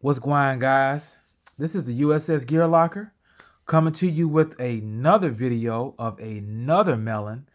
What's going on, guys? This is the USS Gear Locker coming to you with another video of another melon.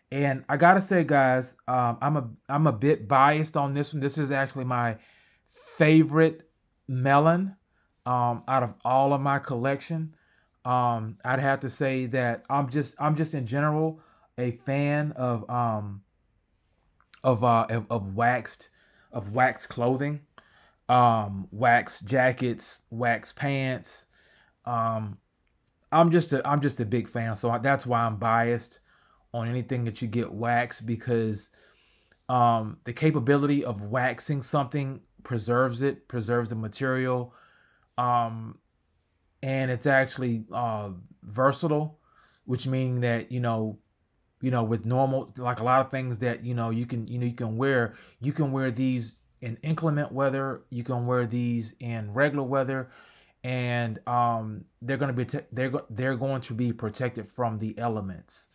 And I gotta say, guys, I'm a bit biased on this one. This is actually my favorite melon out of all of my collection. I'd have to say that I'm just in general a fan of waxed clothing, wax jackets, wax pants. Um, I'm just a big fan, so that's why I'm biased on anything that you get waxed because the capability of waxing something preserves the material, um, and it's actually versatile, which means that with normal, like a lot of things that you can wear these in inclement weather, you can wear these in regular weather, and they're going to be protected from the elements,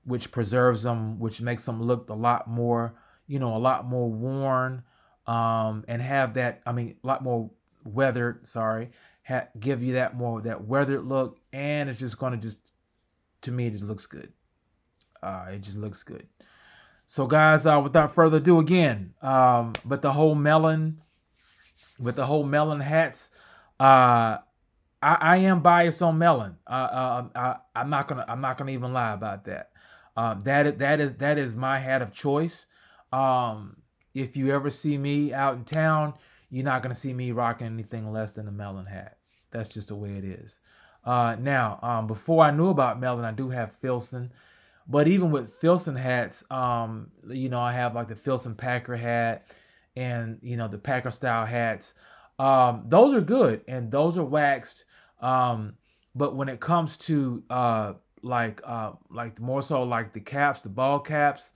which preserves them, which makes them look a lot more worn, and have that, a lot more weathered, sorry, give you that weathered look, and it's just going to just, to me, it just looks good. It just looks good. So, guys, without further ado, again, but the whole melon hats, I am biased on melon. I'm not gonna even lie about that. That is my hat of choice. If you ever see me out in town, you're not gonna see me rocking anything less than a melon hat. That's just the way it is. Now, before I knew about melon, I do have Filson. But even with Filson hats, I have like the Filson Packer hat and the Packer style hats. Those are good and those are waxed. But when it comes to like more so like the caps, the ball caps,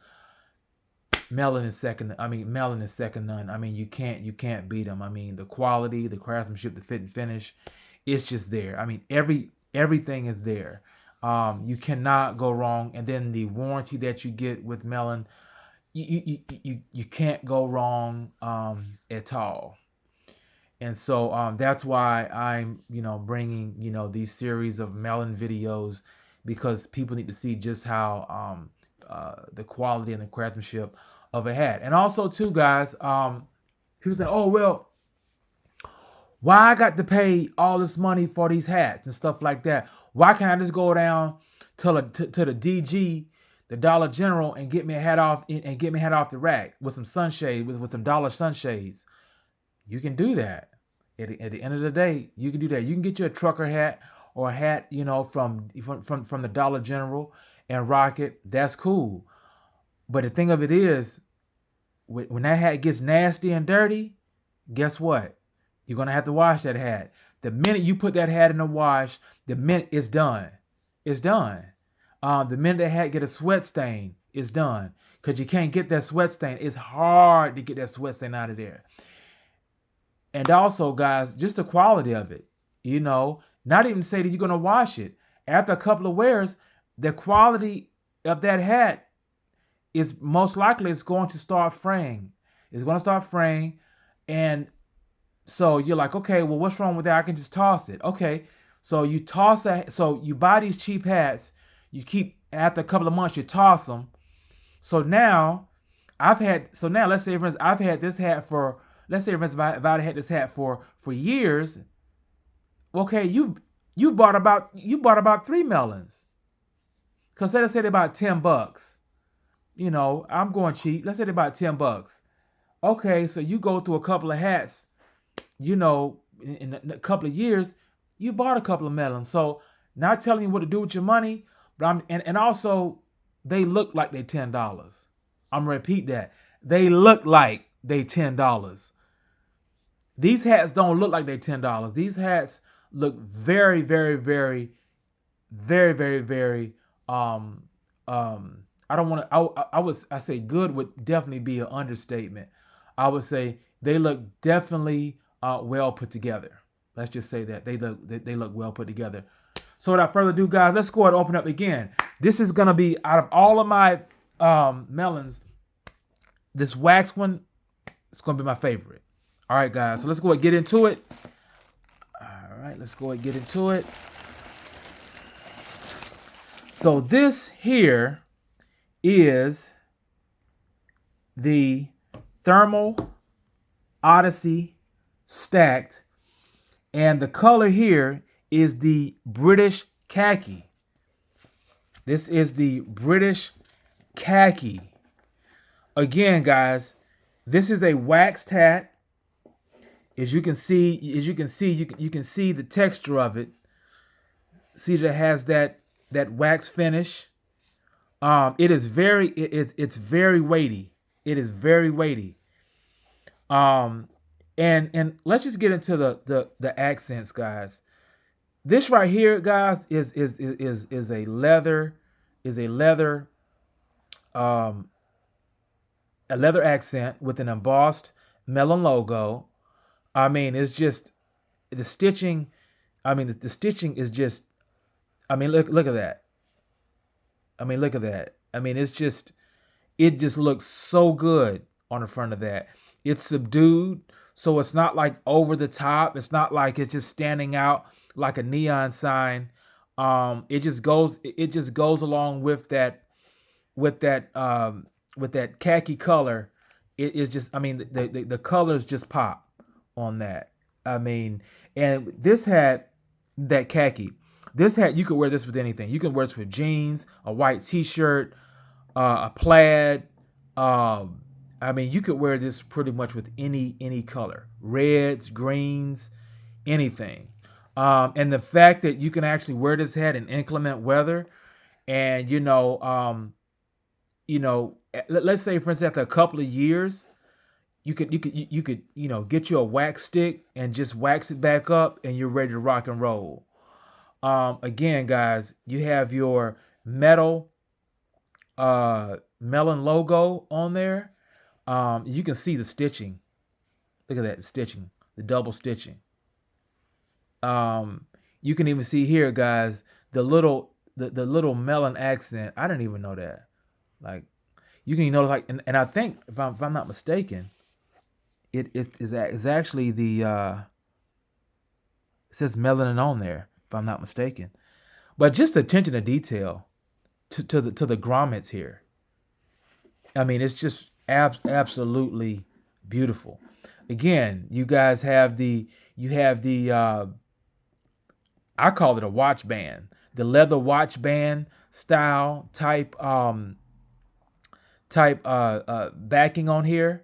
Melon is second. Melon is second none. You can't beat them. The quality, the craftsmanship, the fit and finish, it's just there. Everything is there. You cannot go wrong. And then the warranty that you get with Melon, you can't go wrong at all. And so that's why I'm bringing these series of Melon videos, because people need to see just how the quality and the craftsmanship of a hat. And also too, guys, people say, oh well, why I got to pay all this money for these hats and stuff like that? Why can't I just go down to the DG, the Dollar General, and get me a hat off the rack with some sunshade, with some dollar sunshades? You can do that. At the end of the day, you can do that. You can get you a trucker hat or a hat, from the Dollar General and rock it. That's cool. But the thing of it is, when that hat gets nasty and dirty, guess what? You're gonna have to wash that hat. The minute you put that hat in the wash, the minute it's done. It's done. The minute that hat get a sweat stain, it's done. Because you can't get that sweat stain. It's hard to get that sweat stain out of there. And also, guys, just the quality of it. Not even say that you're gonna wash it. After a couple of wears, the quality of that hat is most likely it's going to start fraying. It's going to start fraying, and so you're like, okay, well, what's wrong with that? I can just toss it. Okay, so you toss it. So you buy these cheap hats. You keep, after a couple of months, you toss them. So now, let's say, for instance, I've had this hat for, let's say, for instance, if I had this hat for years. Okay, you bought about three melons. Cause let's say they're about $10. I'm going cheap. Let's say they're about $10. Okay, so you go through a couple of hats. In a couple of years, you bought a couple of melons. So, not telling you what to do with your money, but and also they look like they $10. I'm gonna repeat that. They look like they $10. These hats don't look like they $10. These hats look very, very, very, very, very, very. I don't want to. I say good would definitely be an understatement. I would say they look definitely well put together. Let's just say that they look well put together. So without further ado, guys, let's go ahead and open up again. This is gonna be, out of all of my melons, this wax one is gonna be my favorite. All right, guys. So let's go ahead and get into it. right, let's go and get into it. So this here is the thermal Odyssey stacked, and the color here is the British Khaki. This is the British Khaki. Again, guys, this is a waxed hat. As you can see, you can see the texture of it. See that it has that wax finish. It's very weighty. It is very weighty. And let's just get into the accents, guys. This right here, guys, is a leather a leather accent with an embossed Melin logo. I mean, it's just the stitching. I mean, the stitching is just. I mean, look at that. I mean, look at that. I mean, it just looks so good on the front of that. It's subdued, so it's not like over the top. It's not like it's just standing out like a neon sign. It just goes along with that khaki color. It is just, I mean, the colors just pop on that. I mean, and this hat, that khaki, this hat, you could wear this with anything. You can wear this with jeans, a white t-shirt, a plaid. I mean, you could wear this pretty much with any color, reds, greens, anything. And the fact that you can actually wear this hat in inclement weather, and let's say, for instance, after a couple of years, you could get you a wax stick and just wax it back up, and you're ready to rock and roll. Again, guys, you have your metal Melin logo on there. You can see the stitching. Look at that, the stitching, the double stitching. You can even see here, guys, the little Melin accent. I didn't even know that. Like, you can like, and I think if I'm not mistaken, it is actually the it says Melin on there, if I'm not mistaken. But just attention to detail to the grommets here. I mean, it's just absolutely beautiful. Again, you guys have the I call it a watch band, the leather watch band style type backing on here,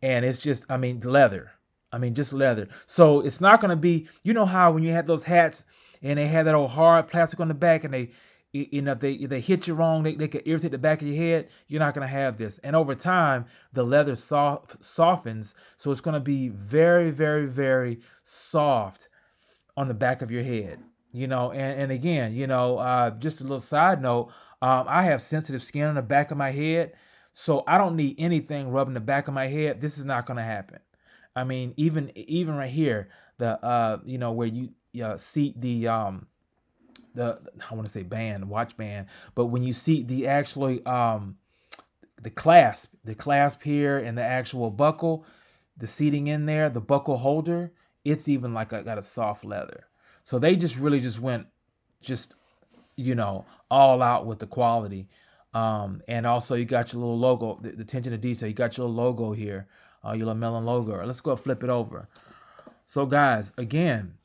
and it's just, I mean, leather. I mean, just leather. So it's not going to be, you know how when you have those hats and they have that old hard plastic on the back, and they hit you wrong, they could irritate the back of your head. You're not going to have this. And over time, the leather softens, so it's going to be very, very, very soft on the back of your head. And again, just a little side note, I have sensitive skin on the back of my head, so I don't need anything rubbing the back of my head. This is not going to happen. I mean, even right here, the where you seat the I want to say watch band, but when you see the actually the clasp here, and the actual buckle, the seating in there, the buckle holder, it's even like got a soft leather. So they just really just went all out with the quality. And also you got your little logo, the attention to detail. You got your little logo here, your little Melin logo. Let's go flip it over. So guys, again,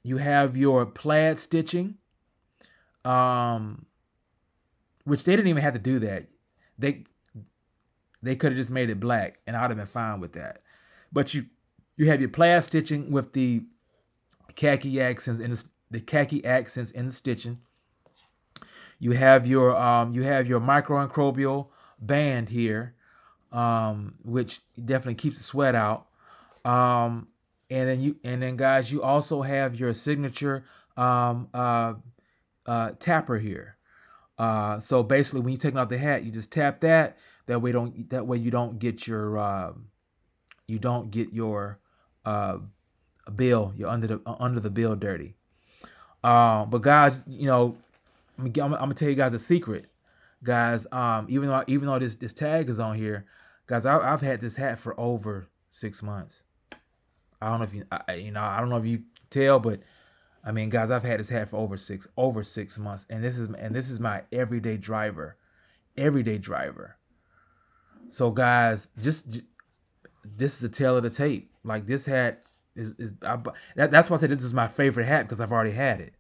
you have your plaid stitching, which they didn't even have to do that. They could have just made it black, and I'd have been fine with that. But you have your plaid stitching with the khaki accents in the stitching. You have your microanchrobial band here, which definitely keeps the sweat out. And then guys, you also have your signature tapper here. So basically, when you take out the hat, you just tap that. That way you don't get your bill. You're under the bill dirty. But guys, I'm gonna tell you guys a secret, guys. Even though this tag is on here, guys, I've had this hat for over 6 months. I don't know if I don't know if you can tell, but I mean, guys, I've had this hat for over 6 months, and this is my everyday driver. So, guys, this is the tail of the tape. Like, this hat that's why I said this is my favorite hat, because I've already had it.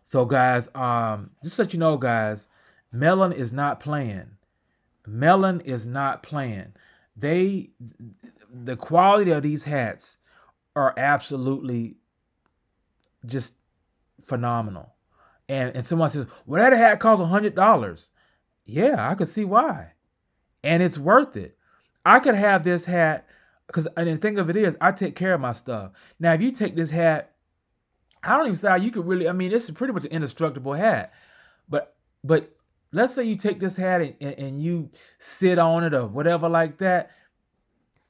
So, guys, just so you know, guys, Melin is not playing. Melin is not playing. The quality of these hats are absolutely just phenomenal. And someone says, well, that hat costs $100. Yeah, I could see why. And it's worth it. I could have this hat, because, and the thing of it is, I take care of my stuff. Now, if you take this hat, I don't even say how you could really, I mean, this is pretty much an indestructible hat. But let's say you take this hat and you sit on it or whatever like that,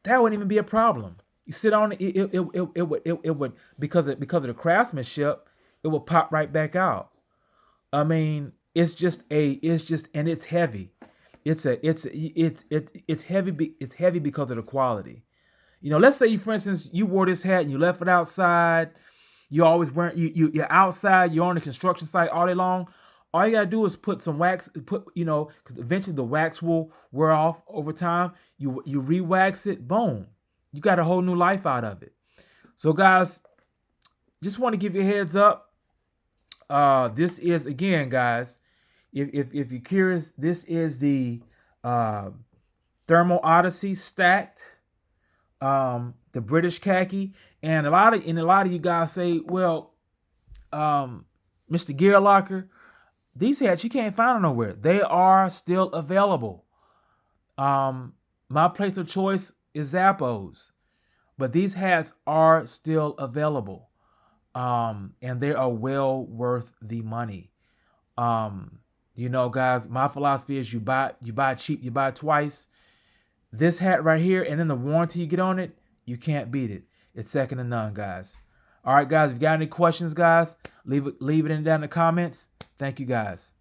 that wouldn't even be a problem. You sit on it, it would, because of the craftsmanship, it will pop right back out. I mean, and it's heavy. It's heavy. It's heavy because of the quality. Let's say, for instance, you wore this hat and you left it outside. You always wearing you're outside. You're on the construction site all day long. All you gotta do is put some wax. Because eventually the wax will wear off over time. You re-wax it. Boom. You got a whole new life out of it. So, guys, just want to give you a heads up. This is, again, guys, if you're curious, this is the Thermal Odyssey stacked, the British khaki, and a lot of you guys say, well, Mr. Gear Locker, these hats you can't find them nowhere. They are still available. My place of choice is Zappos, but these hats are still available, and they are well worth the money. Guys, my philosophy is you buy cheap, you buy twice. This hat right here, and then the warranty you get on it, you can't beat it. It's second to none, guys. All right, guys, if you got any questions, guys, leave it down in the comments. Thank you, guys.